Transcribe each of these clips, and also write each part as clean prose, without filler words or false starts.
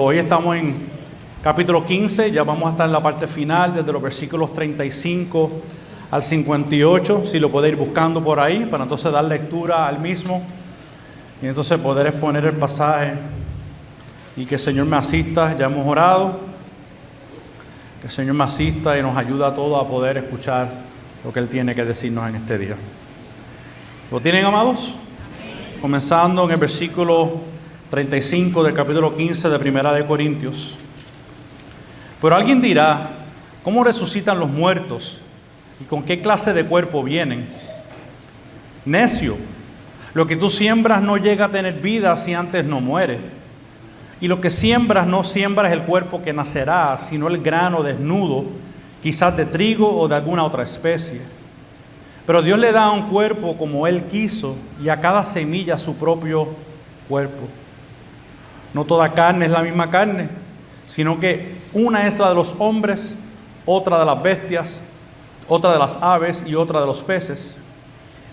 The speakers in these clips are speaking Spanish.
Hoy estamos en capítulo 15, ya vamos a estar en la parte final, desde los versículos 35 al 58, si lo puede ir buscando por ahí, para entonces dar lectura al mismo, y entonces poder exponer el pasaje, y que el Señor me asista. Ya hemos orado, que el Señor me asista y nos ayuda a todos a poder escuchar lo que Él tiene que decirnos en este día. ¿Lo tienen, amados? Comenzando en el versículo 35 del capítulo 15 de Primera de Corintios. Pero alguien dirá: ¿cómo resucitan los muertos? ¿Y con qué clase de cuerpo vienen? Necio, lo que tú siembras no llega a tener vida si antes no muere. Y lo que siembras no siembras el cuerpo que nacerá, sino el grano desnudo, quizás de trigo o de alguna otra especie. Pero Dios le da a un cuerpo como Él quiso, y a cada semilla su propio cuerpo. No toda carne es la misma carne, sino que una es la de los hombres, otra de las bestias, otra de las aves y otra de los peces.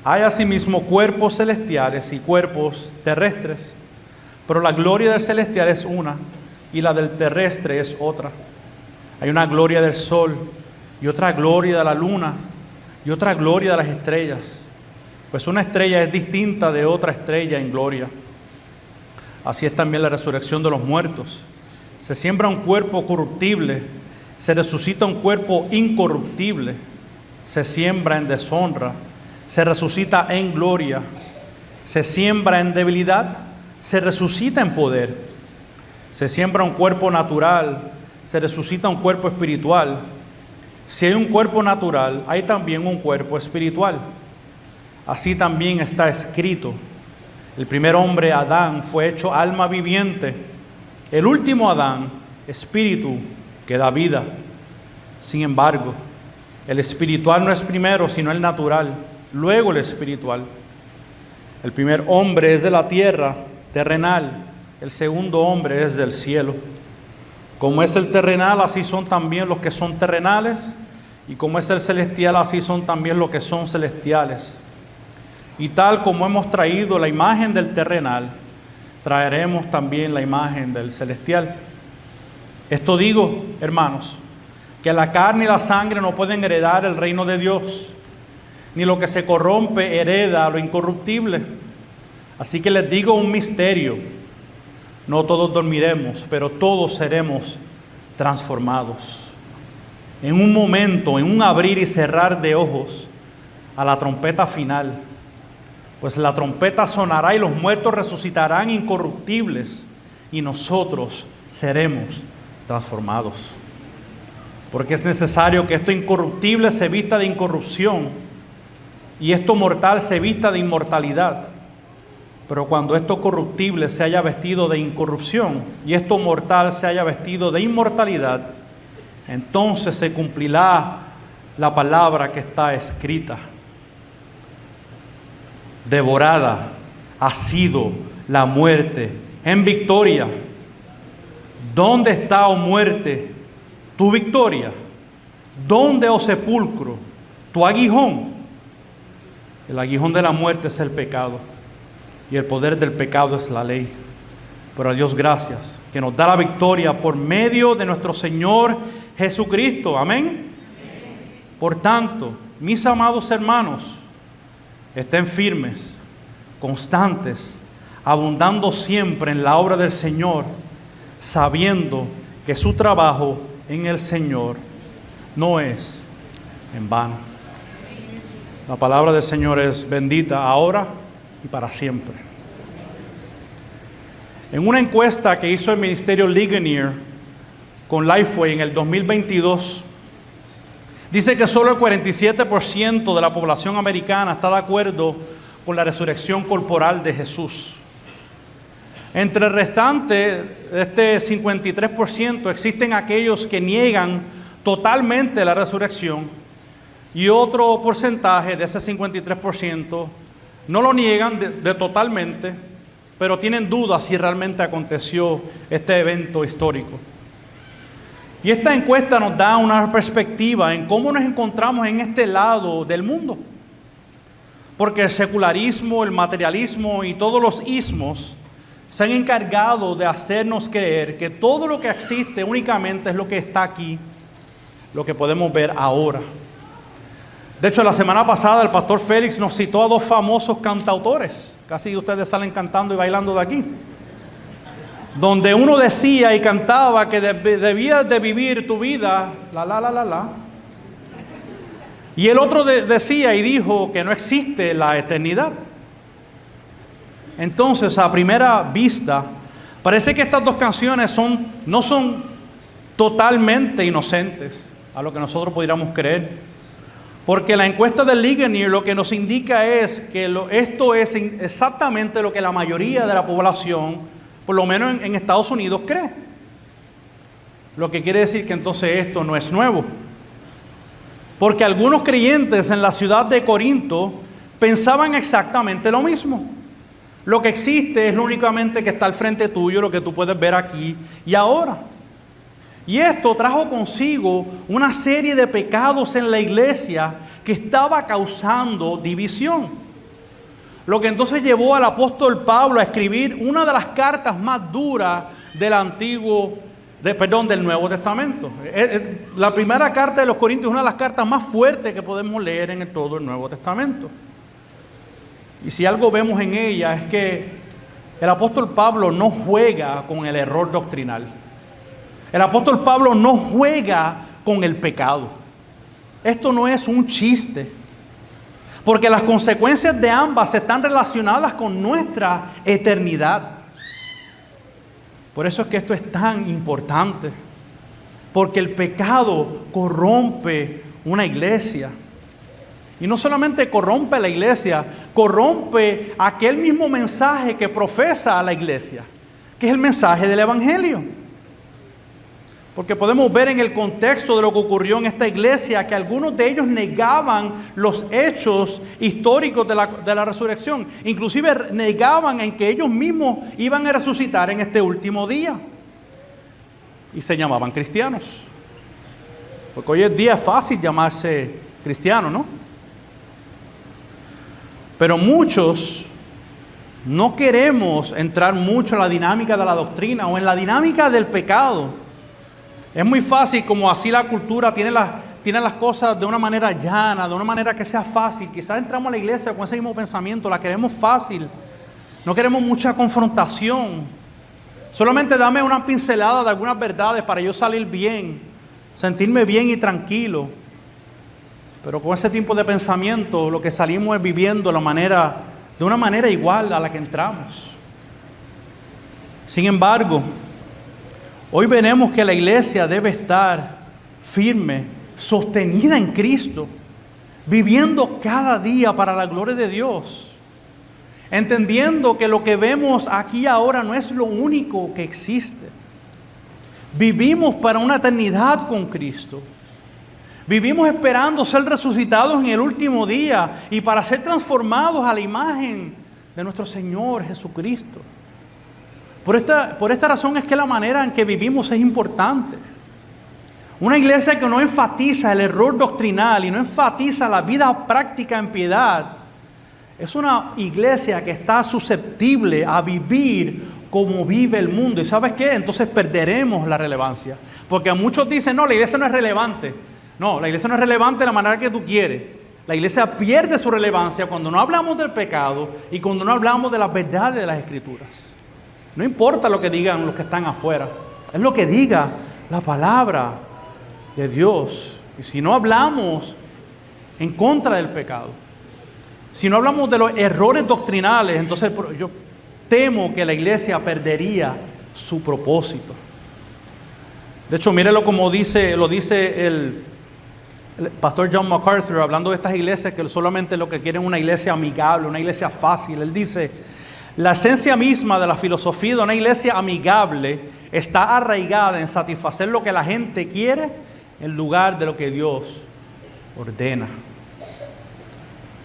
Hay asimismo cuerpos celestiales y cuerpos terrestres, pero la gloria del celestial es una y la del terrestre es otra. Hay una gloria del sol y otra gloria de la luna y otra gloria de las estrellas, pues una estrella es distinta de otra estrella en gloria. Así es también la resurrección de los muertos. Se siembra un cuerpo corruptible, se resucita un cuerpo incorruptible. Se siembra en deshonra, se resucita en gloria. Se siembra en debilidad, se resucita en poder. Se siembra un cuerpo natural, se resucita un cuerpo espiritual. Si hay un cuerpo natural, hay también un cuerpo espiritual. Así también está escrito: el primer hombre, Adán, fue hecho alma viviente. El último Adán, espíritu que da vida. Sin embargo, el espiritual no es primero, sino el natural, luego el espiritual. El primer hombre es de la tierra, terrenal. El segundo hombre es del cielo. Como es el terrenal, así son también los que son terrenales. Y como es el celestial, así son también los que son celestiales. Y tal como hemos traído la imagen del terrenal, traeremos también la imagen del celestial. Esto digo, hermanos, que la carne y la sangre no pueden heredar el reino de Dios, ni lo que se corrompe hereda lo incorruptible. Así que les digo un misterio: no todos dormiremos, pero todos seremos transformados. En un momento, en un abrir y cerrar de ojos, a la trompeta final. Pues la trompeta sonará y los muertos resucitarán incorruptibles, y nosotros seremos transformados. Porque es necesario que esto incorruptible se vista de incorrupción y esto mortal se vista de inmortalidad. Pero cuando esto corruptible se haya vestido de incorrupción y esto mortal se haya vestido de inmortalidad, entonces se cumplirá la palabra que está escrita: devorada ha sido la muerte en victoria. ¿Dónde está, oh muerte, tu victoria? ¿Dónde, oh sepulcro, tu aguijón? El aguijón de la muerte es el pecado, y el poder del pecado es la ley. Pero a Dios gracias, que nos da la victoria por medio de nuestro Señor Jesucristo. Amén. Por tanto, mis amados hermanos, estén firmes, constantes, abundando siempre en la obra del Señor, sabiendo que su trabajo en el Señor no es en vano. La palabra del Señor es bendita ahora y para siempre. En una encuesta que hizo el Ministerio Ligonier con Lifeway en el 2022, dice que solo el 47% de la población americana está de acuerdo con la resurrección corporal de Jesús. Entre el restante, este 53%, existen aquellos que niegan totalmente la resurrección, y otro porcentaje de ese 53% no lo niegan de totalmente, pero tienen dudas si realmente aconteció este evento histórico. Y esta encuesta nos da una perspectiva en cómo nos encontramos en este lado del mundo. Porque el secularismo, el materialismo y todos los ismos se han encargado de hacernos creer que todo lo que existe únicamente es lo que está aquí, lo que podemos ver ahora. De hecho, la semana pasada el pastor Félix nos citó a dos famosos cantautores. Casi ustedes salen cantando y bailando de aquí. Donde uno decía y cantaba que debías de vivir tu vida, la. Y el otro decía y dijo que no existe la eternidad. Entonces, a primera vista, parece que estas dos canciones no son totalmente inocentes a lo que nosotros pudiéramos creer. Porque la encuesta del Ligonier lo que nos indica es que esto es exactamente lo que la mayoría de la población, por lo menos en Estados Unidos, cree. Lo que quiere decir que entonces esto no es nuevo. Porque algunos creyentes en la ciudad de Corinto pensaban exactamente lo mismo. Lo que existe es lo únicamente que está al frente tuyo, lo que tú puedes ver aquí y ahora. Y esto trajo consigo una serie de pecados en la iglesia que estaba causando división. Lo que entonces llevó al apóstol Pablo a escribir una de las cartas más duras del Nuevo Testamento. La primera carta de los Corintios es una de las cartas más fuertes que podemos leer en todo el Nuevo Testamento. Y si algo vemos en ella es que el apóstol Pablo no juega con el error doctrinal. El apóstol Pablo no juega con el pecado. Esto no es un chiste. Porque las consecuencias de ambas están relacionadas con nuestra eternidad. Por eso es que esto es tan importante. Porque el pecado corrompe una iglesia. Y no solamente corrompe la iglesia, corrompe aquel mismo mensaje que profesa a la iglesia, que es el mensaje del Evangelio. Porque podemos ver en el contexto de lo que ocurrió en esta iglesia que algunos de ellos negaban los hechos históricos de la resurrección. Inclusive negaban en que ellos mismos iban a resucitar en este último día. Y se llamaban cristianos. Porque hoy en día es fácil llamarse cristiano, ¿no? Pero muchos no queremos entrar mucho en la dinámica de la doctrina o en la dinámica del pecado. Es muy fácil, como así la cultura tiene las cosas de una manera llana, de una manera que sea fácil. Quizás entramos a la iglesia con ese mismo pensamiento, la queremos fácil. No queremos mucha confrontación. Solamente dame una pincelada de algunas verdades para yo salir bien, sentirme bien y tranquilo. Pero con ese tipo de pensamiento lo que salimos es viviendo de una manera igual a la que entramos. Sin embargo, hoy veremos que la iglesia debe estar firme, sostenida en Cristo, viviendo cada día para la gloria de Dios, entendiendo que lo que vemos aquí ahora no es lo único que existe. Vivimos para una eternidad con Cristo. Vivimos esperando ser resucitados en el último día y para ser transformados a la imagen de nuestro Señor Jesucristo. Por esta razón es que la manera en que vivimos es importante. Una iglesia que no enfatiza el error doctrinal y no enfatiza la vida práctica en piedad, es una iglesia que está susceptible a vivir como vive el mundo. ¿Y sabes qué? Entonces perderemos la relevancia. Porque muchos dicen, no, la iglesia no es relevante. No, la iglesia no es relevante de la manera que tú quieres. La iglesia pierde su relevancia cuando no hablamos del pecado y cuando no hablamos de las verdades de las Escrituras. No importa lo que digan los que están afuera, es lo que diga la palabra de Dios. Y si no hablamos en contra del pecado, si no hablamos de los errores doctrinales, entonces yo temo que la iglesia perdería su propósito. De hecho, mírelo como lo dice el pastor John MacArthur, hablando de estas iglesias que solamente lo que quieren es una iglesia amigable, una iglesia fácil. Él dice: la esencia misma de la filosofía de una iglesia amigable está arraigada en satisfacer lo que la gente quiere en lugar de lo que Dios ordena.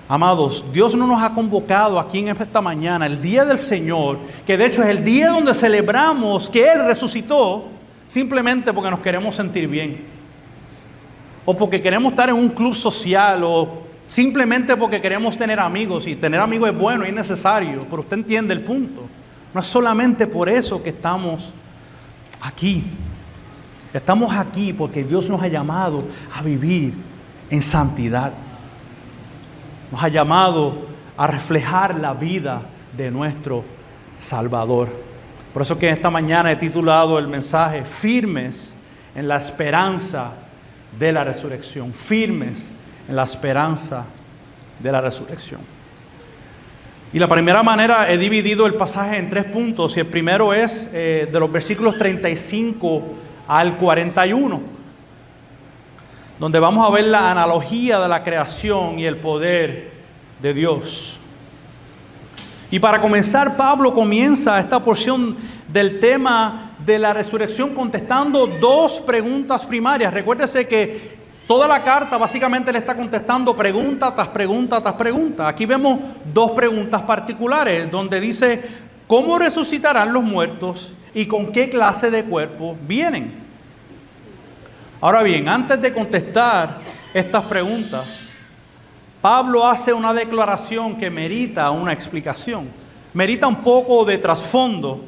Amados, Dios no nos ha convocado aquí en esta mañana, el día del Señor, que de hecho es el día donde celebramos que Él resucitó, simplemente porque nos queremos sentir bien. O porque queremos estar en un club social, o simplemente porque queremos tener amigos. Y tener amigos es bueno y es necesario, pero usted entiende el punto. No es solamente por eso que estamos aquí. Estamos aquí porque Dios nos ha llamado a vivir en santidad. Nos ha llamado a reflejar la vida de nuestro Salvador. Por eso que esta mañana he titulado el mensaje Firmes en la esperanza de la resurrección. Firmes en la esperanza de la resurrección. Y la primera manera he dividido el pasaje en 3 puntos. Y el primero es de los versículos 35 al 41, donde vamos a ver la analogía de la creación y el poder de Dios. Y para comenzar, Pablo comienza esta porción del tema de la resurrección contestando 2 preguntas primarias. Recuérdese que toda la carta básicamente le está contestando pregunta tras pregunta tras pregunta. Aquí vemos 2 preguntas particulares donde dice: ¿cómo resucitarán los muertos y con qué clase de cuerpo vienen? Ahora bien, antes de contestar estas preguntas, Pablo hace una declaración que merita una explicación, merita un poco de trasfondo.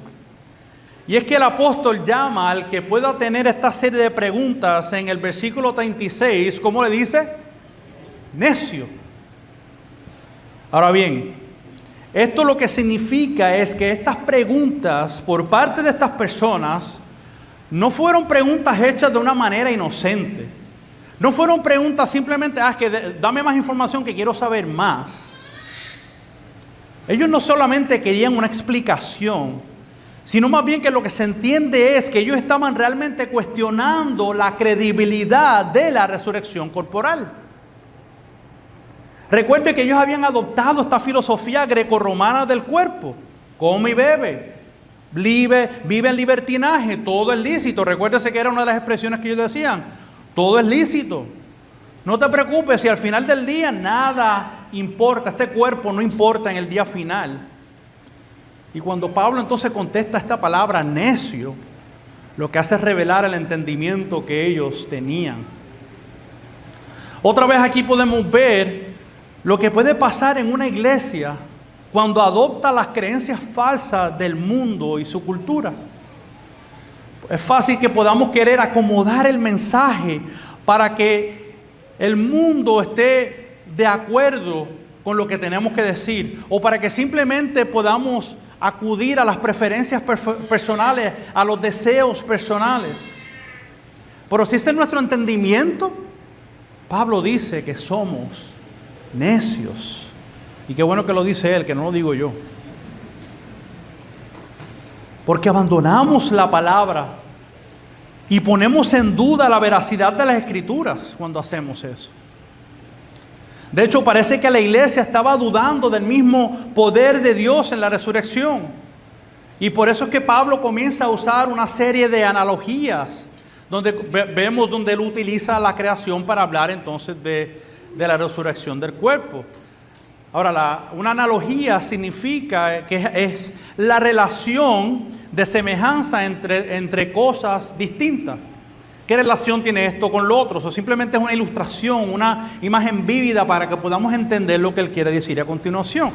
Y es que el apóstol llama al que pueda tener esta serie de preguntas en el versículo 36, ¿cómo le dice? Necio. Ahora bien, esto lo que significa es que estas preguntas por parte de estas personas no fueron preguntas hechas de una manera inocente. No fueron preguntas simplemente, dame más información que quiero saber más. Ellos no solamente querían una explicación, sino más bien que lo que se entiende es que ellos estaban realmente cuestionando la credibilidad de la resurrección corporal. Recuerde que ellos habían adoptado esta filosofía grecorromana del cuerpo. Come y bebe, vive en libertinaje, todo es lícito. Recuérdese que era una de las expresiones que ellos decían: todo es lícito. No te preocupes si al final del día nada importa, este cuerpo no importa en el día final. Y cuando Pablo entonces contesta esta palabra necio, lo que hace es revelar el entendimiento que ellos tenían. Otra vez aquí podemos ver lo que puede pasar en una iglesia cuando adopta las creencias falsas del mundo y su cultura. Es fácil que podamos querer acomodar el mensaje para que el mundo esté de acuerdo con lo que tenemos que decir, o para que simplemente podamos acudir a las preferencias personales, a los deseos personales. Pero si ese es nuestro entendimiento, Pablo dice que somos necios. Y qué bueno que lo dice él, que no lo digo yo. Porque abandonamos la palabra y ponemos en duda la veracidad de las Escrituras cuando hacemos eso. De hecho, parece que la iglesia estaba dudando del mismo poder de Dios en la resurrección. Y por eso es que Pablo comienza a usar una serie de analogías, donde vemos donde él utiliza la creación para hablar entonces de la resurrección del cuerpo. Ahora, una analogía significa que es la relación de semejanza entre cosas distintas. ¿Qué relación tiene esto con lo otro? O simplemente es una ilustración, una imagen vívida para que podamos entender lo que él quiere decir a continuación.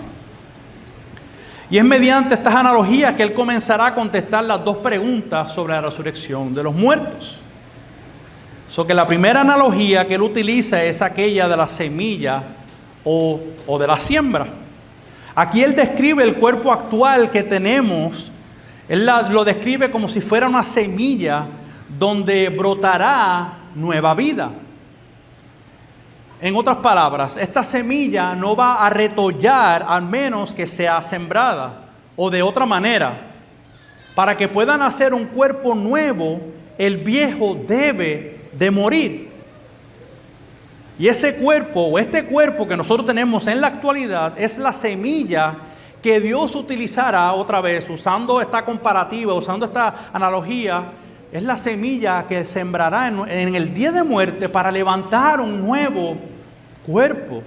Y es mediante estas analogías que él comenzará a contestar las 2 preguntas sobre la resurrección de los muertos. Que la primera analogía que él utiliza es aquella de la semilla o de la siembra. Aquí él describe el cuerpo actual que tenemos. Él lo describe como si fuera una semilla donde brotará nueva vida. En otras palabras, esta semilla no va a retollar al menos que sea sembrada, o de otra manera. Para que pueda nacer un cuerpo nuevo, el viejo debe de morir. Y ese cuerpo, o este cuerpo que nosotros tenemos en la actualidad, es la semilla que Dios utilizará otra vez, usando esta comparativa, usando esta analogía. Es la semilla que sembrará en el día de muerte para levantar un nuevo cuerpo.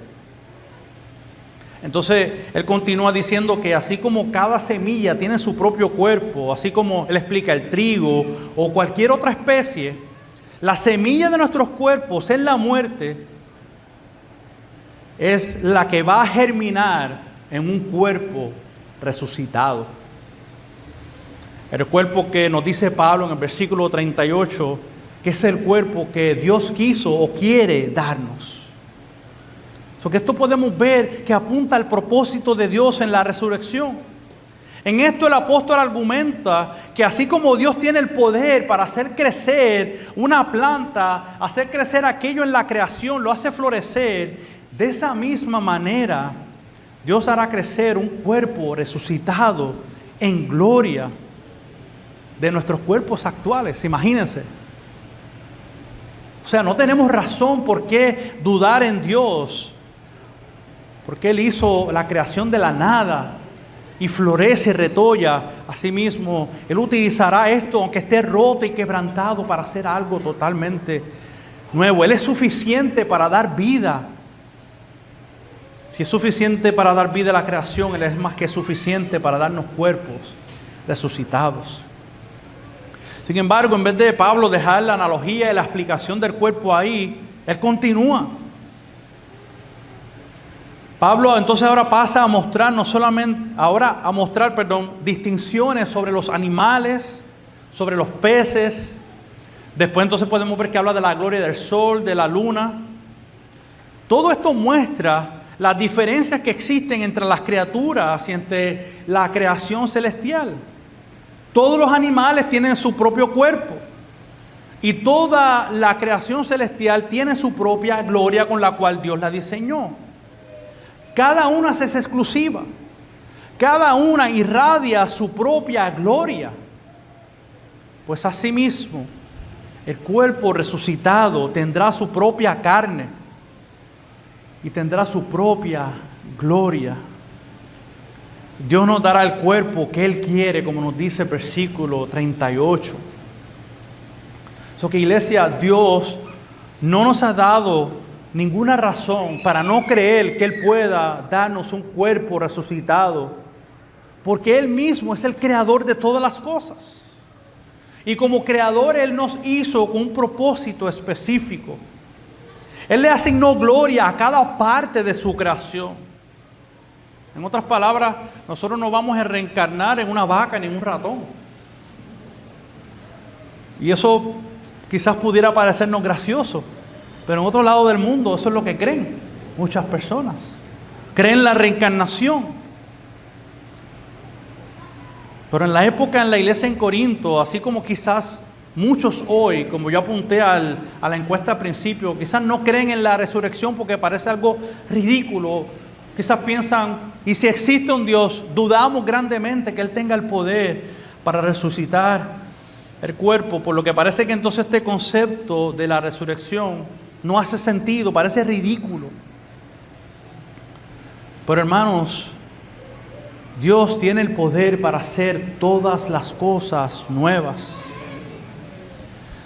Entonces, él continúa diciendo que así como cada semilla tiene su propio cuerpo, así como él explica el trigo o cualquier otra especie, la semilla de nuestros cuerpos en la muerte es la que va a germinar en un cuerpo resucitado. El cuerpo que nos dice Pablo en el versículo 38, que es el cuerpo que Dios quiso o quiere darnos. Que esto podemos ver que apunta al propósito de Dios en la resurrección. En esto el apóstol argumenta que así como Dios tiene el poder para hacer crecer una planta, hacer crecer aquello en la creación, lo hace florecer, de esa misma manera Dios hará crecer un cuerpo resucitado en gloria de nuestros cuerpos actuales. Imagínense. O sea, no tenemos razón por qué dudar en Dios, porque Él hizo la creación de la nada y florece y retolla. Asimismo, Él utilizará esto, aunque esté roto y quebrantado, para hacer algo totalmente nuevo. Él es suficiente para dar vida. Si es suficiente para dar vida a la creación, Él es más que suficiente para darnos cuerpos resucitados. Sin embargo, en vez de Pablo dejar la analogía y la explicación del cuerpo ahí, él continúa. Pablo entonces ahora pasa a mostrar distinciones sobre los animales, sobre los peces. Después entonces podemos ver que habla de la gloria del sol, de la luna. Todo esto muestra las diferencias que existen entre las criaturas y entre la creación celestial. Todos los animales tienen su propio cuerpo y toda la creación celestial tiene su propia gloria con la cual Dios la diseñó. Cada una es exclusiva, cada una irradia su propia gloria. Pues asimismo, el cuerpo resucitado tendrá su propia carne y tendrá su propia gloria. Dios nos dará el cuerpo que Él quiere, como nos dice el versículo 38. Que iglesia, Dios no nos ha dado ninguna razón para no creer que Él pueda darnos un cuerpo resucitado, porque Él mismo es el creador de todas las cosas. Y como creador Él nos hizo con un propósito específico. Él le asignó gloria a cada parte de su creación. En otras palabras, nosotros no vamos a reencarnar en una vaca ni en un ratón. Y eso quizás pudiera parecernos gracioso, pero en otro lado del mundo eso es lo que creen muchas personas. Creen la reencarnación. Pero en la época en la iglesia en Corinto, así como quizás muchos hoy, como yo apunté a la encuesta al principio, quizás no creen en la resurrección porque parece algo ridículo. Quizás piensan, y si existe un Dios, dudamos grandemente que Él tenga el poder para resucitar el cuerpo, por lo que parece que entonces este concepto de la resurrección no hace sentido, parece ridículo. Pero hermanos, Dios tiene el poder para hacer todas las cosas nuevas.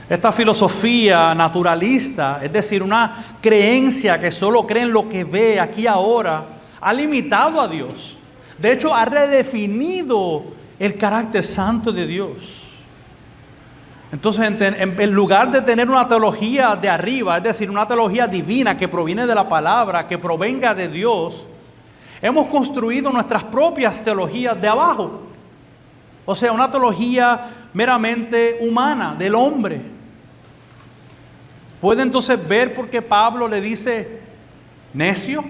Esta filosofía naturalista, es decir, una creencia que solo cree en lo que ve aquí y ahora, ha limitado a Dios. De hecho, ha redefinido el carácter santo de Dios. Entonces, en lugar de tener una teología de arriba, es decir, una teología divina que proviene de la palabra, que provenga de Dios, hemos construido nuestras propias teologías de abajo. O sea, una teología meramente humana, del hombre. ¿Puede entonces ver por qué Pablo le dice necio?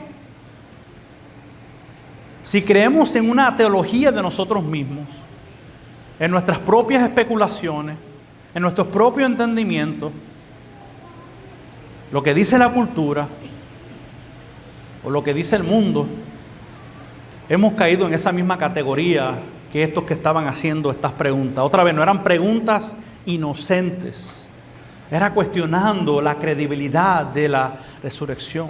Si creemos en una teología de nosotros mismos, en nuestras propias especulaciones, en nuestros propios entendimientos, lo que dice la cultura o lo que dice el mundo, hemos caído en esa misma categoría que estos que estaban haciendo estas preguntas. Otra vez, no eran preguntas inocentes, era cuestionando la credibilidad de la resurrección.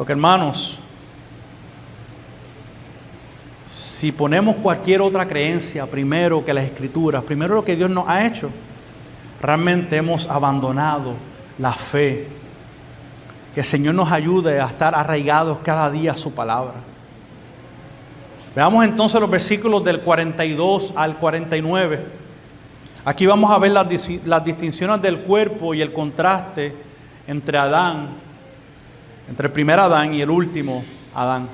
Que hermanos, si ponemos cualquier otra creencia primero que las Escrituras, primero lo que Dios nos ha hecho, realmente hemos abandonado la fe. Que el Señor nos ayude a estar arraigados cada día a su palabra. Veamos entonces los versículos del 42 al 49. Aquí vamos a ver las distinciones del cuerpo y el contraste entre Adán, entre el primer Adán y el último Adán.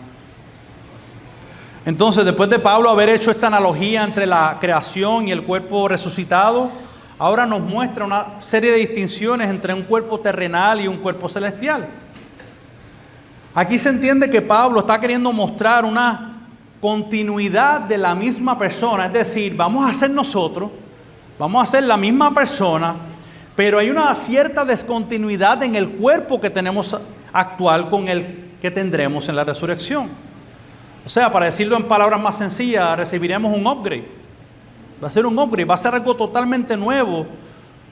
Entonces, después de Pablo haber hecho esta analogía entre la creación y el cuerpo resucitado, ahora nos muestra una serie de distinciones entre un cuerpo terrenal y un cuerpo celestial. Aquí se entiende que Pablo está queriendo mostrar una continuidad de la misma persona, es decir, vamos a ser nosotros, vamos a ser la misma persona, pero hay una cierta descontinuidad en el cuerpo que tenemos actual con el que tendremos en la resurrección. O sea, para decirlo en palabras más sencillas, recibiremos un upgrade. Va a ser un upgrade, va a ser algo totalmente nuevo.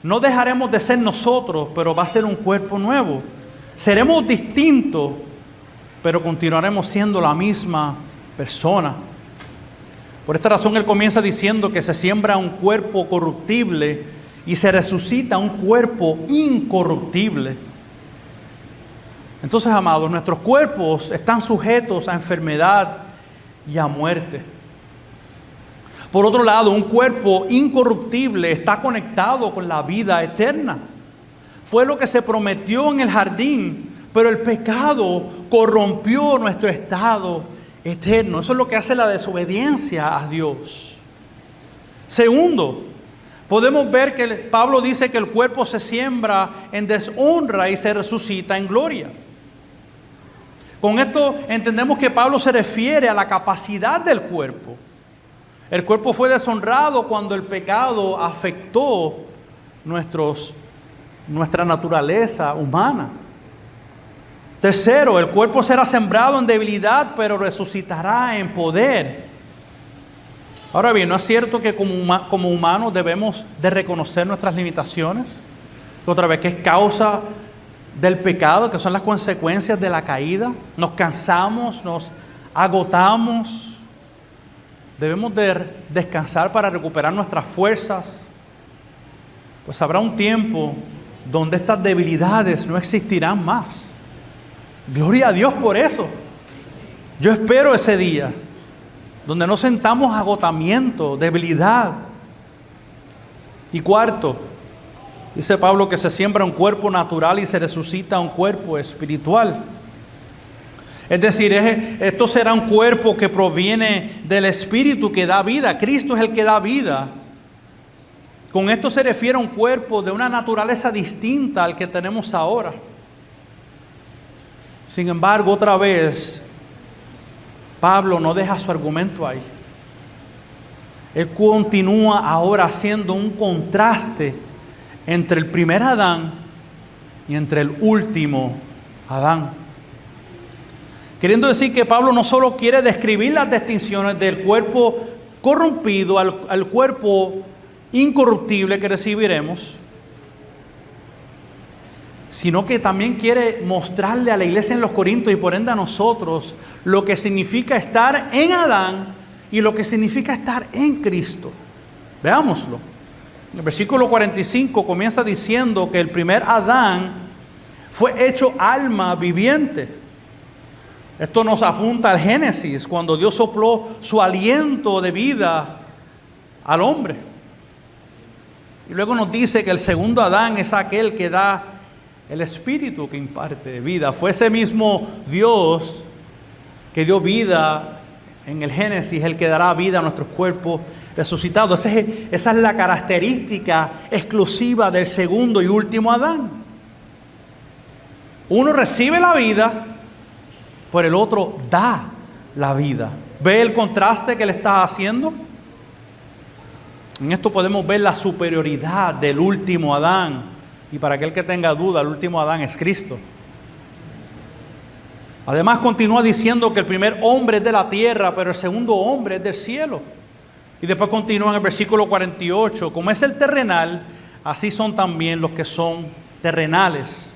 No dejaremos de ser nosotros, pero va a ser un cuerpo nuevo. Seremos distintos, pero continuaremos siendo la misma persona. Por esta razón él comienza diciendo que se siembra un cuerpo corruptible y se resucita un cuerpo incorruptible. Entonces, amados, nuestros cuerpos están sujetos a enfermedad y a muerte. Por otro lado, un cuerpo incorruptible está conectado con la vida eterna. Fue lo que se prometió en el jardín, pero el pecado corrompió nuestro estado eterno. Eso es lo que hace la desobediencia a Dios. Segundo, podemos ver que Pablo dice que el cuerpo se siembra en deshonra y se resucita en gloria. Con esto entendemos que Pablo se refiere a la capacidad del cuerpo. El cuerpo fue deshonrado cuando el pecado afectó nuestra naturaleza humana. Tercero, el cuerpo será sembrado en debilidad, pero resucitará en poder. Ahora bien, ¿no es cierto que como humanos debemos de reconocer nuestras limitaciones? Otra vez, que es causa del pecado, que son las consecuencias de la caída. Nos cansamos, nos agotamos. Debemos de descansar para recuperar nuestras fuerzas. Pues habrá un tiempo donde estas debilidades no existirán más. Gloria a Dios por eso. Yo espero ese día donde no sentamos agotamiento, debilidad. Y cuarto, dice Pablo que se siembra un cuerpo natural y se resucita un cuerpo espiritual. Es decir, esto será un cuerpo que proviene del Espíritu que da vida. Cristo es el que da vida. Con esto se refiere a un cuerpo de una naturaleza distinta al que tenemos ahora. Sin embargo, otra vez, Pablo no deja su argumento ahí. Él continúa ahora haciendo un contraste entre el primer Adán y entre el último Adán. Queriendo decir que Pablo no solo quiere describir las distinciones del cuerpo corrompido al cuerpo incorruptible que recibiremos, sino que también quiere mostrarle a la iglesia en los Corintios y por ende a nosotros lo que significa estar en Adán y lo que significa estar en Cristo. Veámoslo. En el versículo 45 comienza diciendo que el primer Adán fue hecho alma viviente. Esto nos apunta al Génesis, cuando Dios sopló su aliento de vida al hombre. Y luego nos dice que el segundo Adán es aquel que da el Espíritu que imparte vida. Fue ese mismo Dios que dio vida en el Génesis, el que dará vida a nuestros cuerpos resucitados. Esa es la característica exclusiva del segundo y último Adán. Uno recibe la vida, pero el otro da la vida. ¿Ve el contraste que le está haciendo? En esto podemos ver la superioridad del último Adán. Y para aquel que tenga duda, el último Adán es Cristo. Además continúa diciendo que el primer hombre es de la tierra, pero el segundo hombre es del cielo. Y después continúa en el versículo 48. Como es el terrenal, así son también los que son terrenales.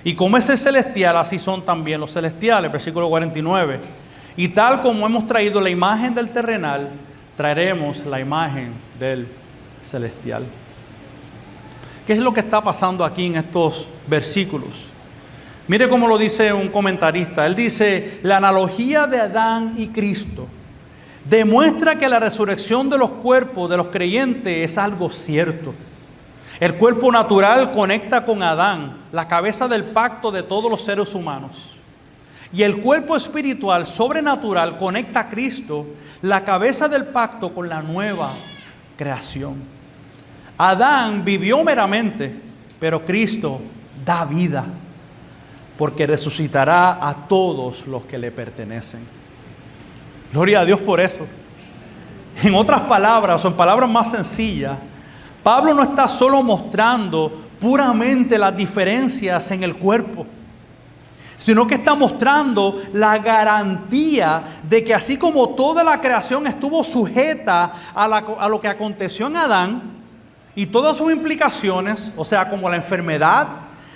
Y como es el celestial, así son también los celestiales. Versículo 49. Y tal como hemos traído la imagen del terrenal, traeremos la imagen del celestial. ¿Qué es lo que está pasando aquí en estos versículos? Mire cómo lo dice un comentarista. Él dice, la analogía de Adán y Cristo demuestra que la resurrección de los cuerpos de los creyentes es algo cierto. El cuerpo natural conecta con Adán, la cabeza del pacto de todos los seres humanos. Y el cuerpo espiritual sobrenatural conecta a Cristo, la cabeza del pacto, con la nueva creación. Adán vivió meramente, pero Cristo da vida, porque resucitará a todos los que le pertenecen. Gloria a Dios por eso. En otras palabras, o en palabras más sencillas, Pablo no está solo mostrando puramente las diferencias en el cuerpo, sino que está mostrando la garantía de que así como toda la creación estuvo sujeta a lo que aconteció en Adán y todas sus implicaciones, o sea, como la enfermedad,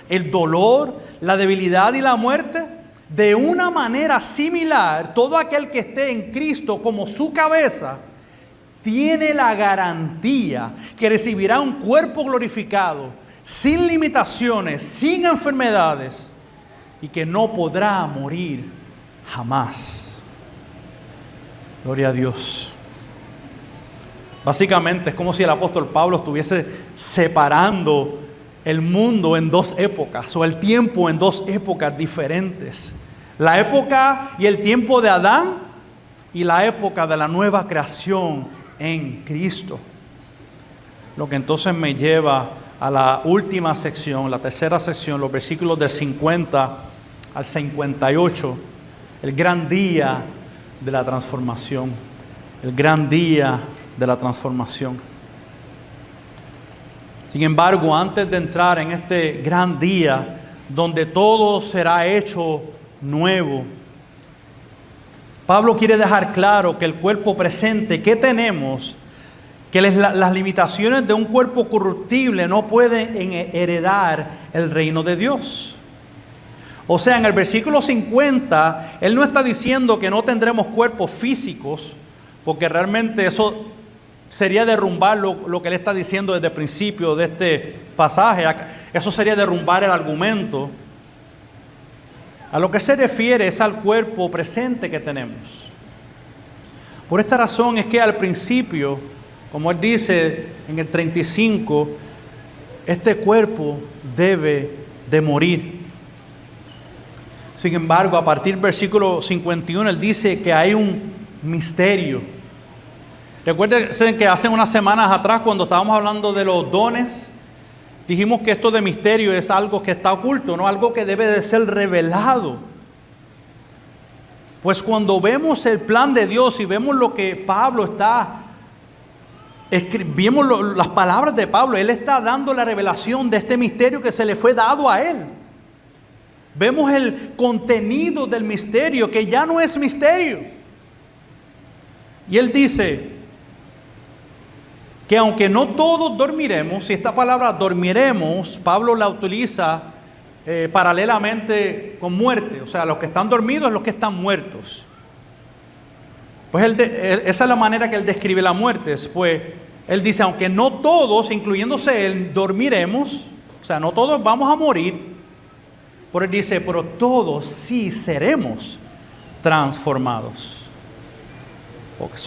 el dolor, la debilidad y la muerte, de una manera similar, todo aquel que esté en Cristo como su cabeza, tiene la garantía que recibirá un cuerpo glorificado, sin limitaciones, sin enfermedades, y que no podrá morir jamás. Gloria a Dios. Básicamente es como si el apóstol Pablo estuviese separando el mundo en dos épocas, o el tiempo en dos épocas diferentes. La época y el tiempo de Adán y la época de la nueva creación en Cristo. Lo que entonces me lleva a la última sección, la tercera sección, los versículos del 50 al 58, el gran día de la transformación. El gran día de la transformación. Sin embargo, antes de entrar en este gran día, donde todo será hecho nuevo, Pablo quiere dejar claro que el cuerpo presente que tenemos, que las limitaciones de un cuerpo corruptible no pueden heredar el reino de Dios. O sea, en el versículo 50, él no está diciendo que no tendremos cuerpos físicos, porque realmente eso sería derrumbar lo que él está diciendo desde el principio de este pasaje. Eso sería derrumbar el argumento. A lo que se refiere es al cuerpo presente que tenemos. Por esta razón es que al principio, como él dice en el 35, este cuerpo debe de morir. Sin embargo, a partir del versículo 51, él dice que hay un misterio. Recuerden que hace unas semanas atrás, cuando estábamos hablando de los dones, dijimos que esto de misterio es algo que está oculto, no algo que debe de ser revelado. Pues cuando vemos el plan de Dios y vemos lo que Pablo está vimos las palabras de Pablo, él está dando la revelación de este misterio que se le fue dado a él. Vemos el contenido del misterio, que ya no es misterio. Y él dice que aunque no todos dormiremos, y esta palabra dormiremos, Pablo la utiliza paralelamente con muerte. O sea, los que están dormidos, los que están muertos. Pues esa es la manera que él describe la muerte. Pues él dice, aunque no todos, incluyéndose él, dormiremos, o sea, no todos vamos a morir, pero él dice, pero todos sí seremos transformados.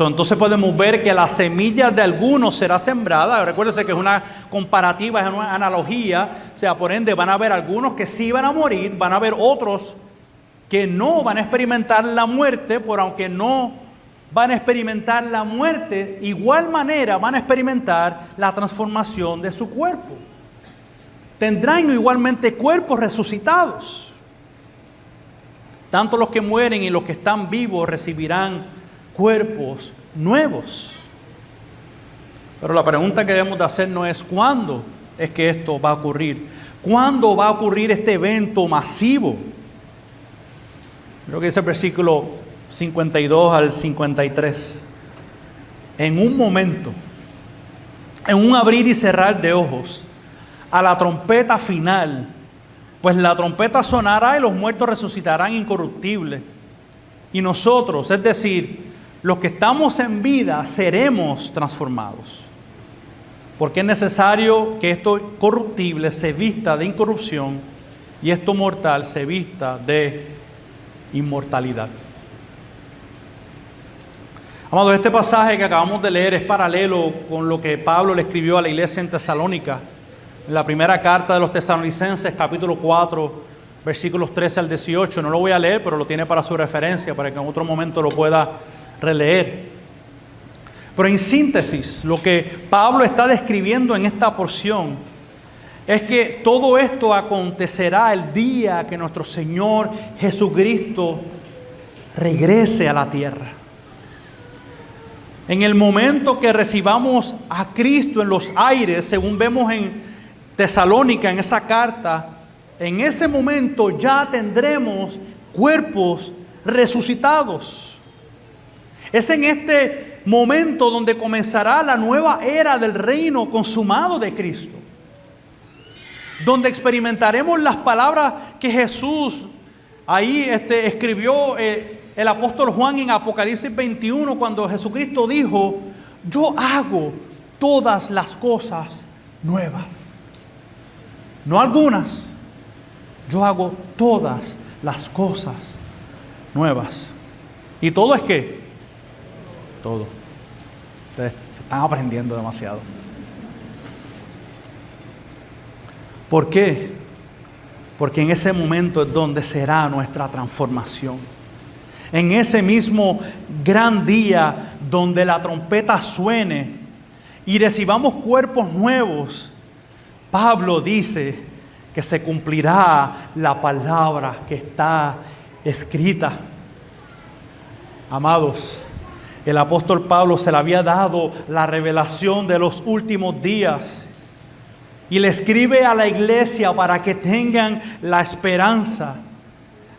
Entonces podemos ver que la semilla de algunos será sembrada. Recuérdense que es una comparativa, es una analogía. O sea, por ende van a haber algunos que sí van a morir, van a haber otros que no van a experimentar la muerte, pero aunque no van a experimentar la muerte, igual manera van a experimentar la transformación de su cuerpo. Tendrán igualmente cuerpos resucitados. Tanto los que mueren y los que están vivos recibirán cuerpos nuevos. Pero la pregunta que debemos de hacer no es cuándo es que esto va a ocurrir. ¿Cuándo va a ocurrir este evento masivo? Creo que dice el versículo 52 al 53. En un momento, en un abrir y cerrar de ojos, a la trompeta final, pues la trompeta sonará y los muertos resucitarán incorruptibles. Y nosotros, es decir, los que estamos en vida, seremos transformados. Porque es necesario que esto corruptible se vista de incorrupción y esto mortal se vista de inmortalidad. Amados, este pasaje que acabamos de leer es paralelo con lo que Pablo le escribió a la iglesia en Tesalónica, en la primera carta de los tesalonicenses, capítulo 4, versículos 13 al 18. No lo voy a leer, pero lo tiene para su referencia, para que en otro momento lo pueda releer. Pero en síntesis, lo que Pablo está describiendo en esta porción es que todo esto acontecerá el día que nuestro Señor Jesucristo regrese a la tierra. En el momento que recibamos a Cristo en los aires, según vemos en Tesalónica, en esa carta, en ese momento ya tendremos cuerpos resucitados. Es en este momento donde comenzará la nueva era del reino consumado de Cristo, donde experimentaremos las palabras que Jesús ahí escribió el apóstol Juan en Apocalipsis 21, cuando Jesucristo dijo: yo hago todas las cosas nuevas. No algunas, yo hago todas las cosas nuevas. ¿Y todo es qué? Todo. Ustedes están aprendiendo demasiado. ¿Por qué? Porque en ese momento es donde será nuestra transformación. En ese mismo gran día donde la trompeta suene y recibamos cuerpos nuevos, Pablo dice que se cumplirá la palabra que está escrita. Amados, el apóstol Pablo se le había dado la revelación de los últimos días y le escribe a la iglesia para que tengan la esperanza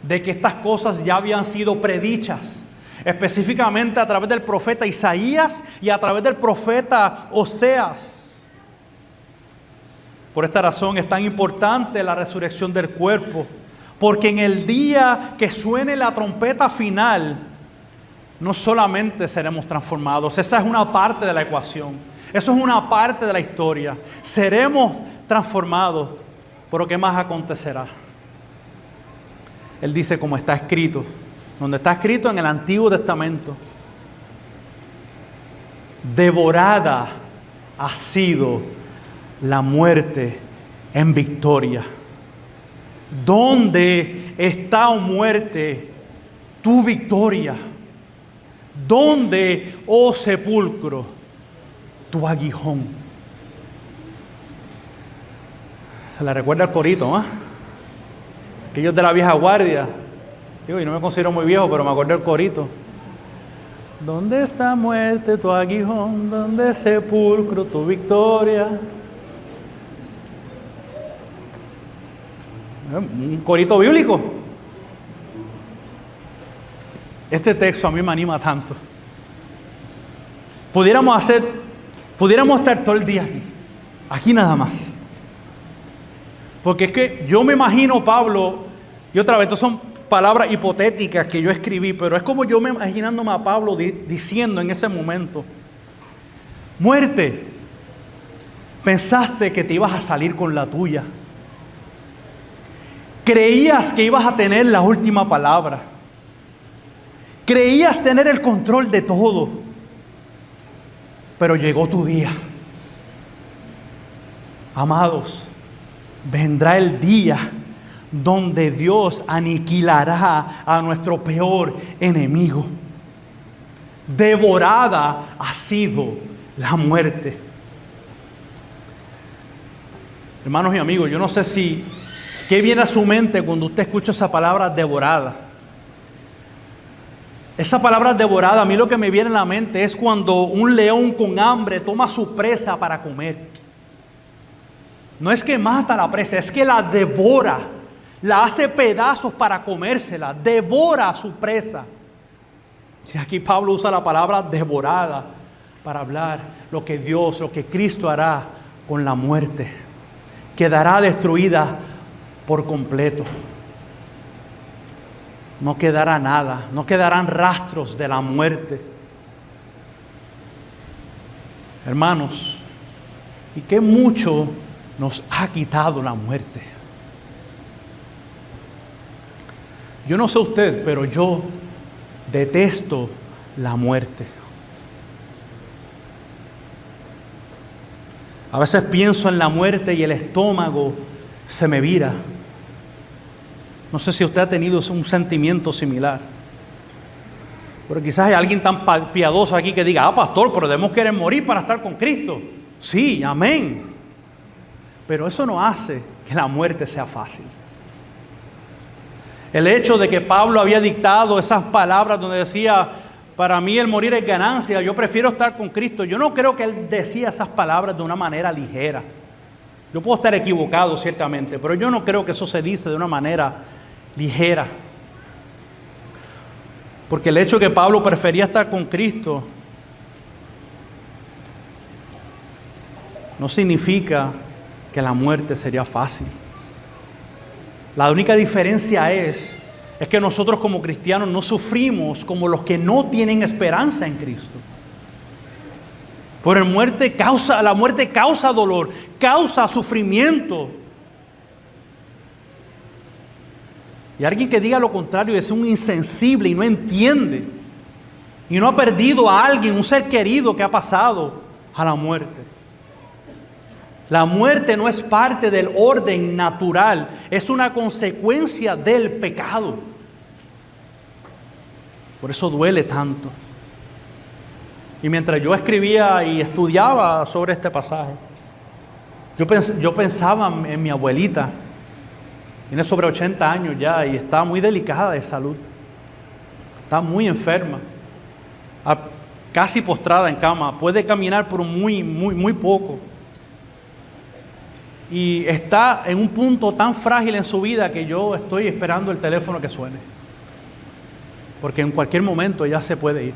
de que estas cosas ya habían sido predichas, específicamente a través del profeta Isaías y a través del profeta Oseas. Por esta razón es tan importante la resurrección del cuerpo, porque en el día que suene la trompeta final, no solamente seremos transformados, esa es una parte de la ecuación, eso es una parte de la historia. Seremos transformados, pero ¿qué más acontecerá? Él dice, como está escrito, donde está escrito en el Antiguo Testamento: devorada ha sido la muerte en victoria. ¿Dónde está, oh muerte, tu victoria? ¿Dónde, oh sepulcro, tu aguijón? Se le recuerda el corito, ¿ah? Aquellos de la vieja guardia. Digo, y no me considero muy viejo, pero me acuerdo del corito. ¿Dónde está, muerte, tu aguijón? ¿Dónde, sepulcro, tu victoria? Un corito bíblico. Este texto a mí me anima tanto. Pudiéramos estar todo el día aquí nada más. Porque es que yo me imagino Pablo, y otra vez, estas son palabras hipotéticas que yo escribí, pero es como yo me imaginándome a Pablo diciendo en ese momento: muerte, pensaste que te ibas a salir con la tuya. Creías que ibas a tener la última palabra. Creías tener el control de todo. Pero llegó tu día. Amados, vendrá el día donde Dios aniquilará a nuestro peor enemigo. Devorada ha sido la muerte. Hermanos y amigos, yo no sé qué viene a su mente cuando usted escucha esa palabra devorada. Esa palabra devorada, a mí lo que me viene a la mente es cuando un león con hambre toma su presa para comer. No es que mata a la presa, es que la devora, la hace pedazos para comérsela, devora a su presa. Si aquí Pablo usa la palabra devorada para hablar lo que Dios, lo que Cristo hará con la muerte, quedará destruida por completo. No quedará nada, no quedarán rastros de la muerte. Hermanos, y qué mucho nos ha quitado la muerte. Yo no sé usted, pero yo detesto la muerte. A veces pienso en la muerte y el estómago se me vira. No sé si usted ha tenido un sentimiento similar. Pero quizás hay alguien tan piadoso aquí que diga, pastor, pero debemos querer morir para estar con Cristo. Sí, amén. Pero eso no hace que la muerte sea fácil. El hecho de que Pablo había dictado esas palabras donde decía, para mí el morir es ganancia, yo prefiero estar con Cristo. Yo no creo que él decía esas palabras de una manera ligera. Yo puedo estar equivocado ciertamente, pero yo no creo que eso se dice de una manera ligera. Porque el hecho de que Pablo prefería estar con Cristo no significa que la muerte sería fácil. La única diferencia es que nosotros como cristianos no sufrimos como los que no tienen esperanza en Cristo. Pero la muerte causa dolor, causa sufrimiento. Y alguien que diga lo contrario es un insensible y no entiende. Y no ha perdido a alguien, un ser querido que ha pasado a la muerte. La muerte no es parte del orden natural, es una consecuencia del pecado. Por eso duele tanto. Y mientras yo escribía y estudiaba sobre este pasaje, yo pensaba en mi abuelita. Tiene sobre 80 años ya y está muy delicada de salud. Está muy enferma. Casi postrada en cama. Puede caminar por muy poco. Y está en un punto tan frágil en su vida que yo estoy esperando el teléfono que suene. Porque en cualquier momento ella se puede ir.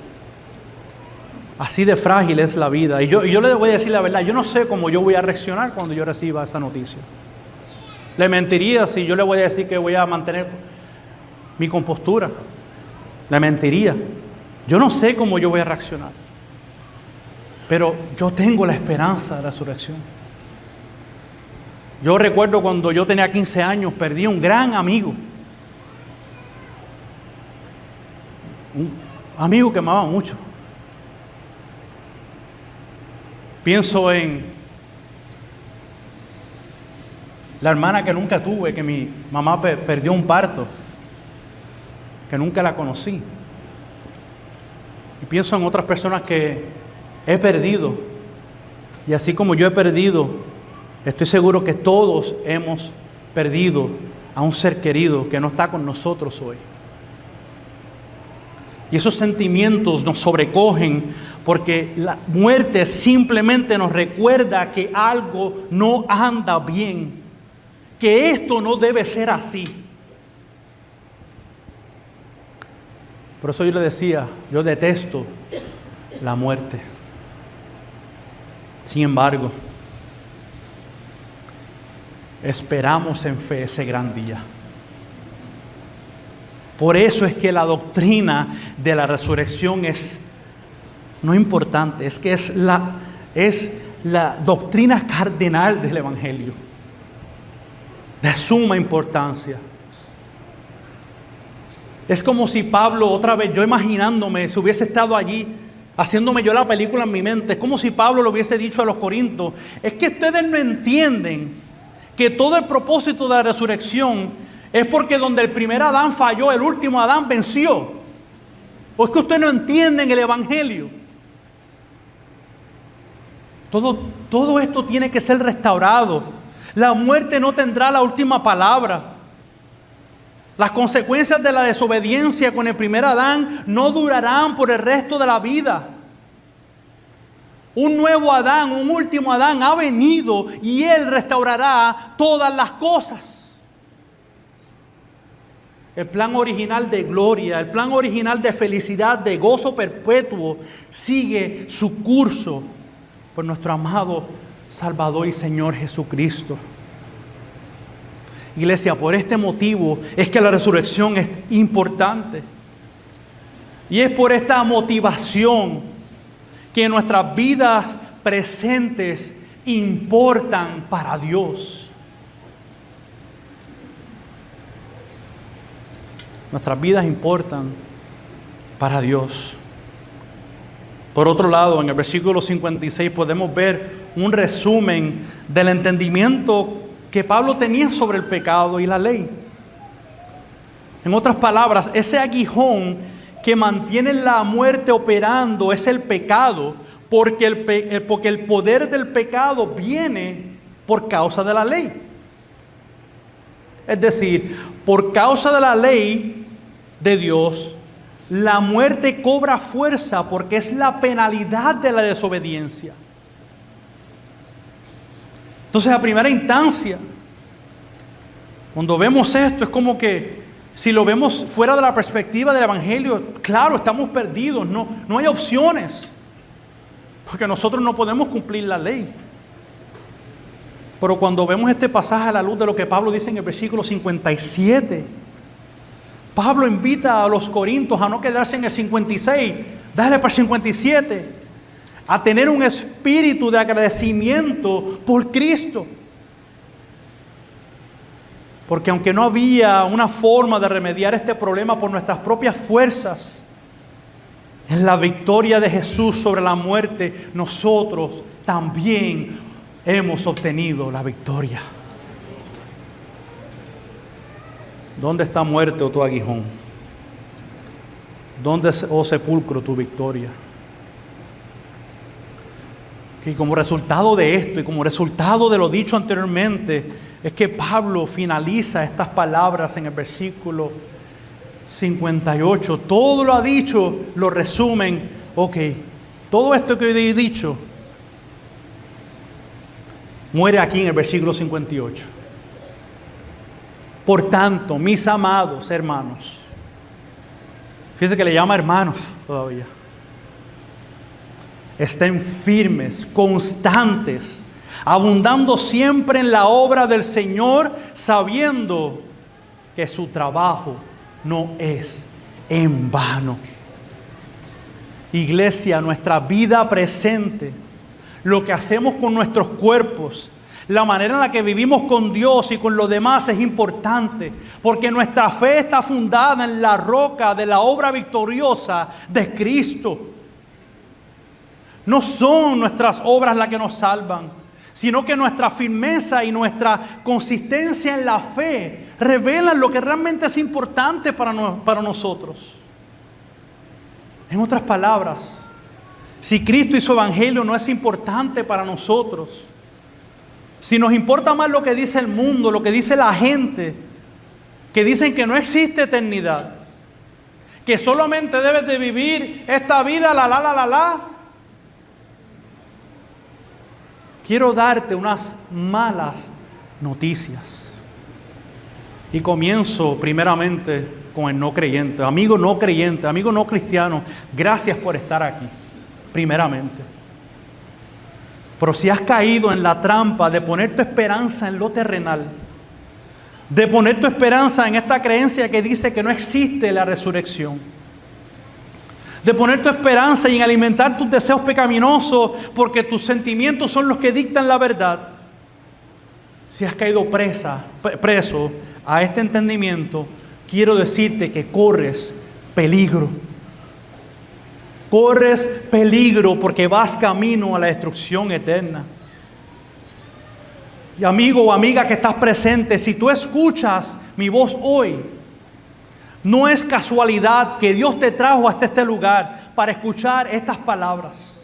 Así de frágil es la vida. Y yo le voy a decir la verdad, yo no sé cómo yo voy a reaccionar cuando yo reciba esa noticia. Le mentiría si yo le voy a decir que voy a mantener mi compostura. Le mentiría. Yo no sé cómo yo voy a reaccionar. Pero yo tengo la esperanza de la resurrección. Yo recuerdo cuando yo tenía 15 años, perdí un gran amigo. Un amigo que amaba mucho. Pienso en la hermana que nunca tuve, que mi mamá perdió un parto, que nunca la conocí. Y pienso en otras personas que he perdido. Y así como yo he perdido, estoy seguro que todos hemos perdido a un ser querido que no está con nosotros hoy. Y esos sentimientos nos sobrecogen porque la muerte simplemente nos recuerda que algo no anda bien, que esto no debe ser así. Por eso yo le decía, yo detesto la muerte. Sin embargo, esperamos en fe ese gran día. Por eso es que la doctrina de la resurrección es no importante, es que es la doctrina cardinal del Evangelio, de suma importancia. Es como si Pablo, otra vez, yo imaginándome, si hubiese estado allí, haciéndome yo la película en mi mente, es como si Pablo le hubiese dicho a los corintios, es que ustedes no entienden que todo el propósito de la resurrección es porque donde el primer Adán falló, el último Adán venció. ¿O es que ustedes no entienden el Evangelio? Todo esto tiene que ser restaurado. La muerte no tendrá la última palabra. Las consecuencias de la desobediencia con el primer Adán no durarán por el resto de la vida. Un nuevo Adán, un último Adán ha venido y Él restaurará todas las cosas. El plan original de gloria, el plan original de felicidad, de gozo perpetuo, sigue su curso por nuestro amado Salvador y Señor Jesucristo. Iglesia, por este motivo es que la resurrección es importante. Y es por esta motivación que nuestras vidas presentes importan para Dios. Nuestras vidas importan para Dios. Por otro lado, en el versículo 56 podemos ver un resumen del entendimiento que Pablo tenía sobre el pecado y la ley. En otras palabras, ese aguijón que mantiene la muerte operando es el pecado, porque el poder del pecado viene por causa de la ley. Es decir, por causa de la ley de Dios, la muerte cobra fuerza porque es la penalidad de la desobediencia. Entonces, a primera instancia, cuando vemos esto, es como que si lo vemos fuera de la perspectiva del Evangelio, claro, estamos perdidos, no hay opciones, porque nosotros no podemos cumplir la ley. Pero cuando vemos este pasaje a la luz de lo que Pablo dice en el versículo 57, Pablo invita a los corintios a no quedarse en el 56, dale para el 57, a tener un espíritu de agradecimiento por Cristo. Porque aunque no había una forma de remediar este problema por nuestras propias fuerzas, en la victoria de Jesús sobre la muerte, nosotros también hemos obtenido la victoria. ¿Dónde está muerte o tu aguijón? ¿Dónde, oh sepulcro, tu victoria? Que como resultado de esto y como resultado de lo dicho anteriormente, es que Pablo finaliza estas palabras en el versículo 58. Todo lo ha dicho, lo resumen. Ok, todo esto que hoy he dicho muere aquí en el versículo 58. Por tanto, mis amados hermanos, fíjense que le llama hermanos todavía, estén firmes, constantes, abundando siempre en la obra del Señor, sabiendo que su trabajo no es en vano. Iglesia, nuestra vida presente, lo que hacemos con nuestros cuerpos, la manera en la que vivimos con Dios y con los demás es importante, porque nuestra fe está fundada en la roca de la obra victoriosa de Cristo. No son nuestras obras las que nos salvan, sino que nuestra firmeza y nuestra consistencia en la fe revelan lo que realmente es importante para nosotros. En otras palabras, si Cristo y su Evangelio no es importante para nosotros, si nos importa más lo que dice el mundo, lo que dice la gente, que dicen que no existe eternidad, que solamente debes de vivir esta vida, quiero darte unas malas noticias. Y comienzo primeramente con el no creyente, amigo no creyente, amigo no cristiano, gracias por estar aquí, primeramente. Pero si has caído en la trampa de poner tu esperanza en lo terrenal, de poner tu esperanza en esta creencia que dice que no existe la resurrección, de poner tu esperanza en alimentar tus deseos pecaminosos porque tus sentimientos son los que dictan la verdad, si has caído preso a este entendimiento, quiero decirte que corres peligro. Corres peligro porque vas camino a la destrucción eterna. Y amigo o amiga que estás presente, si tú escuchas mi voz hoy, no es casualidad que Dios te trajo hasta este lugar para escuchar estas palabras.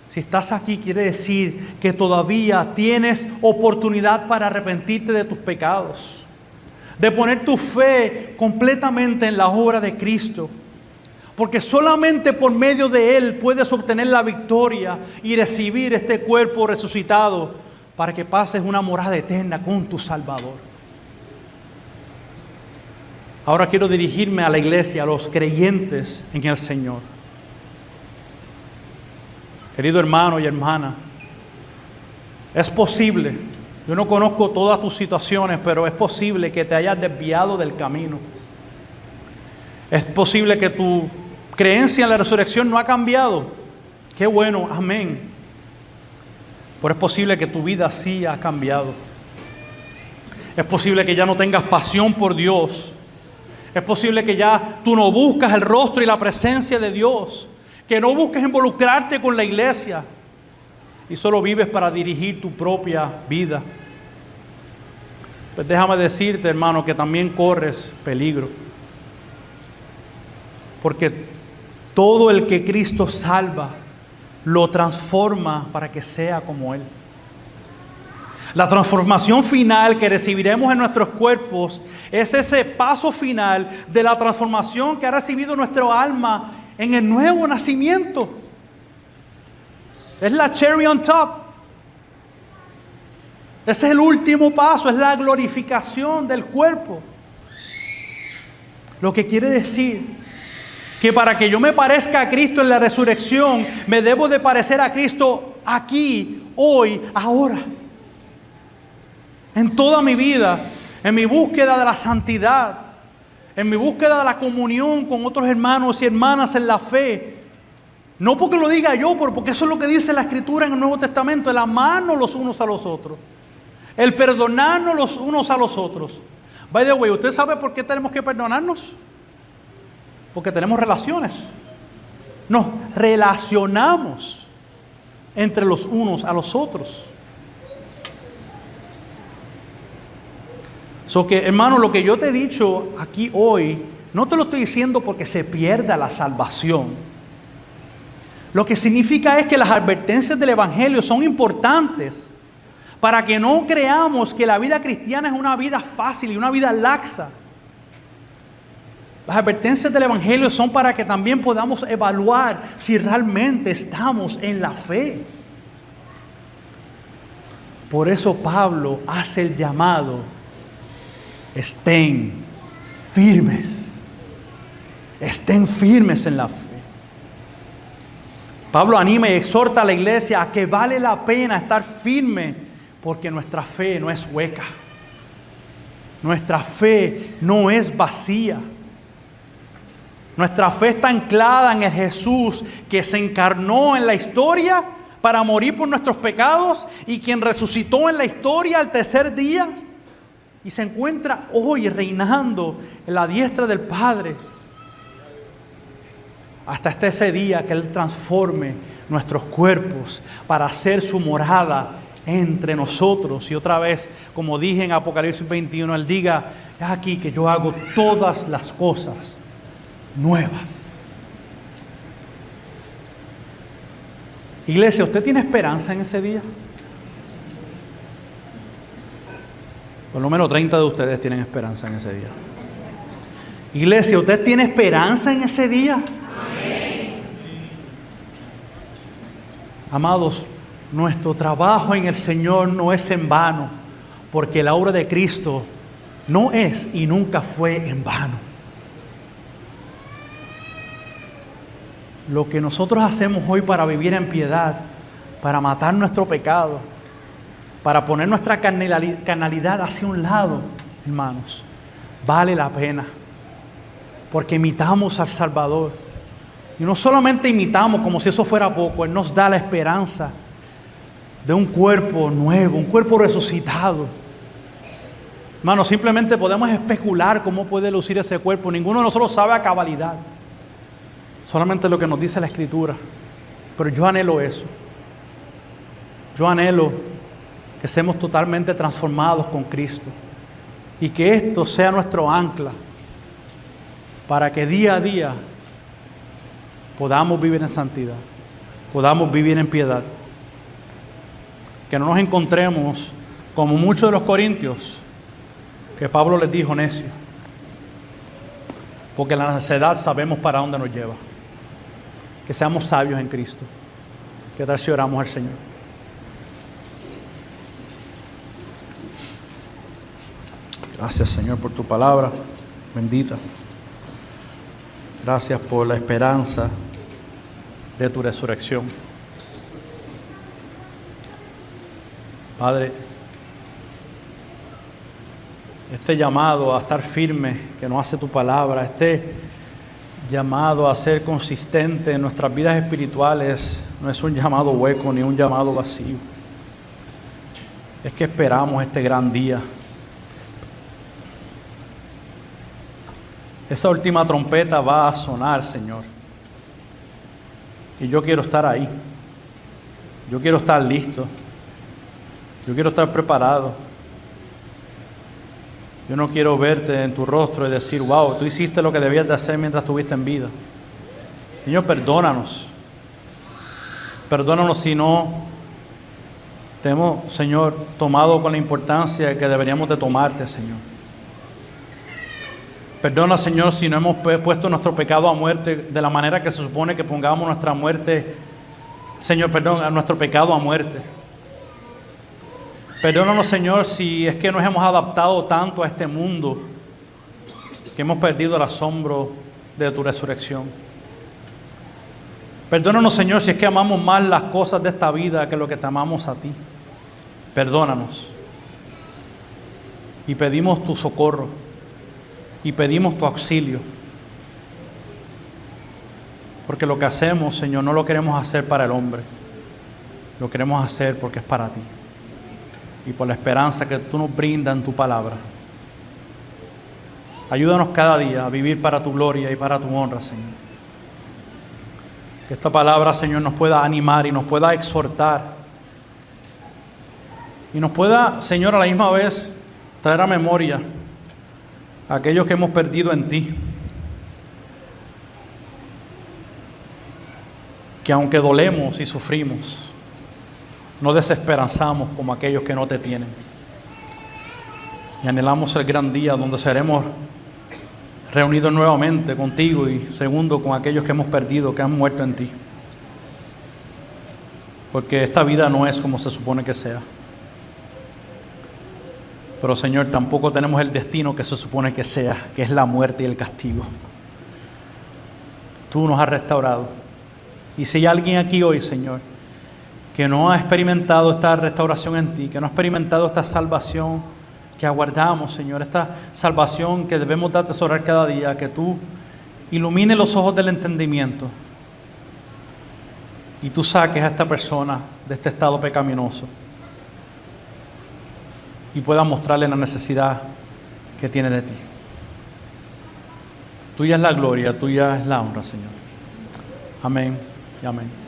Si estás aquí, quiere decir que todavía tienes oportunidad para arrepentirte de tus pecados, de poner tu fe completamente en la obra de Cristo. Porque solamente por medio de Él puedes obtener la victoria y recibir este cuerpo resucitado para que pases una morada eterna con tu Salvador. Ahora quiero dirigirme a la iglesia, a los creyentes en el Señor. Querido hermano y hermana, es posible, yo no conozco todas tus situaciones, pero es posible que te hayas desviado del camino. Es posible que tu creencia en la resurrección no ha cambiado. Qué bueno, amén. Pero es posible que tu vida sí ha cambiado. Es posible que ya no tengas pasión por Dios. Es posible que ya tú no buscas el rostro y la presencia de Dios. Que no busques involucrarte con la iglesia. Y solo vives para dirigir tu propia vida. pues déjame decirte, hermano, que también corres peligro. Porque todo el que Cristo salva, lo transforma para que sea como Él. La transformación final que recibiremos en nuestros cuerpos es ese paso final de la transformación que ha recibido nuestro alma en el nuevo nacimiento. Es la cherry on top. Ese es el último paso, es la glorificación del cuerpo. Lo que quiere decir que para que yo me parezca a Cristo en la resurrección, me debo de parecer a Cristo aquí, hoy, ahora. En toda mi vida, en mi búsqueda de la santidad, en mi búsqueda de la comunión con otros hermanos y hermanas en la fe. No porque lo diga yo, pero porque eso es lo que dice la Escritura en el Nuevo Testamento, el amarnos los unos a los otros, el perdonarnos los unos a los otros. By the way, ¿usted sabe por qué tenemos que perdonarnos? Porque tenemos relaciones. Nos relacionamos entre los unos a los otros. Hermano, lo que yo te he dicho aquí hoy, no te lo estoy diciendo porque se pierda la salvación. Lo que significa es que las advertencias del Evangelio son importantes para que no creamos que la vida cristiana es una vida fácil y una vida laxa. Las advertencias del Evangelio son para que también podamos evaluar si realmente estamos en la fe. Por eso Pablo hace el llamado: estén firmes. Estén firmes en la fe. Pablo anima y exhorta a la iglesia a que vale la pena estar firme, porque nuestra fe no es hueca. Nuestra fe no es vacía. Nuestra fe está anclada en el Jesús que se encarnó en la historia para morir por nuestros pecados y quien resucitó en la historia al tercer día y se encuentra hoy reinando en la diestra del Padre hasta ese día que Él transforme nuestros cuerpos para hacer su morada entre nosotros. Y otra vez, como dije en Apocalipsis 21, Él diga: es aquí que yo hago todas las cosas nuevas. Iglesia, ¿usted tiene esperanza en ese día? Por lo menos 30 de ustedes tienen esperanza en ese día. Iglesia, ¿usted tiene esperanza en ese día? Amén. Amados, nuestro trabajo en el Señor no es en vano, porque la obra de Cristo no es y nunca fue en vano. Lo que nosotros hacemos hoy para vivir en piedad, para matar nuestro pecado, para poner nuestra carnalidad hacia un lado, hermanos, vale la pena, porque imitamos al Salvador. Y no solamente imitamos como si eso fuera poco, Él nos da la esperanza de un cuerpo nuevo, un cuerpo resucitado. Hermanos, simplemente podemos especular cómo puede lucir ese cuerpo. Ninguno de nosotros sabe a cabalidad. Solamente lo que nos dice la Escritura. Pero yo anhelo eso. Yo anhelo que seamos totalmente transformados con Cristo. Y que esto sea nuestro ancla para que día a día podamos vivir en santidad, podamos vivir en piedad. Que no nos encontremos como muchos de los corintios, que Pablo les dijo necio. Porque la necedad sabemos para dónde nos lleva. Que seamos sabios en Cristo. ¿Qué tal si oramos al Señor? Gracias, Señor, por tu palabra bendita. Gracias por la esperanza de tu resurrección. Padre, este llamado a estar firme que nos hace tu palabra, este llamado a ser consistente en nuestras vidas espirituales, no es un llamado hueco ni un llamado vacío. Es que esperamos este gran día. Esa última trompeta va a sonar, Señor. Y yo quiero estar ahí. Yo quiero estar listo. Yo quiero estar preparado. Yo no quiero verte en tu rostro y decir, wow, tú hiciste lo que debías de hacer mientras estuviste en vida. Señor, perdónanos. Perdónanos si no te hemos, Señor, tomado con la importancia que deberíamos de tomarte, Señor. Perdona, Señor, si no hemos puesto nuestro pecado a muerte de la manera que se supone que pongamos nuestra muerte, Señor, perdón, a nuestro pecado a muerte. Perdónanos, Señor, si es que nos hemos adaptado tanto a este mundo que hemos perdido el asombro de tu resurrección. Perdónanos, Señor, si es que amamos más las cosas de esta vida que lo que te amamos a ti. Perdónanos. Y pedimos tu socorro. Y pedimos tu auxilio. Porque lo que hacemos, Señor, no lo queremos hacer para el hombre. Lo queremos hacer porque es para ti. Y por la esperanza que tú nos brindas en tu palabra. Ayúdanos cada día a vivir para tu gloria y para tu honra, Señor. Que esta palabra, Señor, nos pueda animar y nos pueda exhortar. Y nos pueda, Señor, a la misma vez traer a memoria a aquellos que hemos perdido en ti. Que aunque dolemos y sufrimos, no desesperanzamos como aquellos que no te tienen. Y anhelamos el gran día donde seremos reunidos nuevamente contigo y segundo con aquellos que hemos perdido, que han muerto en ti. Porque esta vida no es como se supone que sea. Pero Señor, tampoco tenemos el destino que se supone que sea, que es la muerte y el castigo. Tú nos has restaurado. Y si hay alguien aquí hoy, Señor, que no ha experimentado esta restauración en ti, que no ha experimentado esta salvación que aguardamos, Señor, esta salvación que debemos de atesorar cada día, que tú ilumines los ojos del entendimiento y tú saques a esta persona de este estado pecaminoso y puedas mostrarle la necesidad que tiene de ti. Tuya es la gloria, tuya es la honra, Señor. Amén y amén.